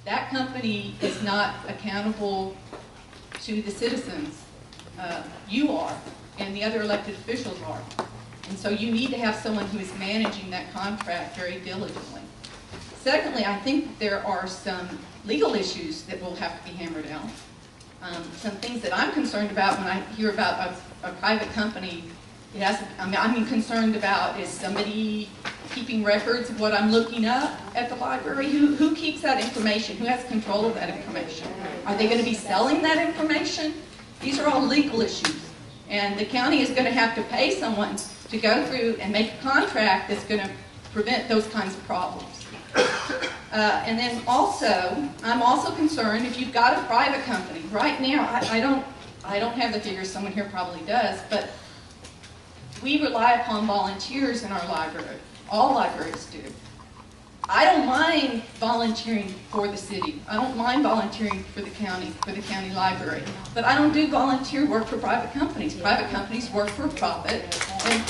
that company is not accountable to the citizens. You are, and the other elected officials are. And so you need to have someone who is managing that contract very diligently. Secondly, I think there are some legal issues that will have to be hammered out. Some things that I'm concerned about when I hear about a private company, I'm concerned about, is somebody keeping records of what I'm looking up at the library? Who keeps that information? Who has control of that information? Are they going to be selling that information? These are all legal issues. And the county is going to have to pay someone to go through and make a contract that's going to prevent those kinds of problems. And then also, I'm also concerned if you've got a private company. Right now, I don't have the figures, someone here probably does, but we rely upon volunteers in our library. All libraries do. I don't mind volunteering for the city. I don't mind volunteering for the county library. But I don't do volunteer work for private companies. Private companies work for profit. And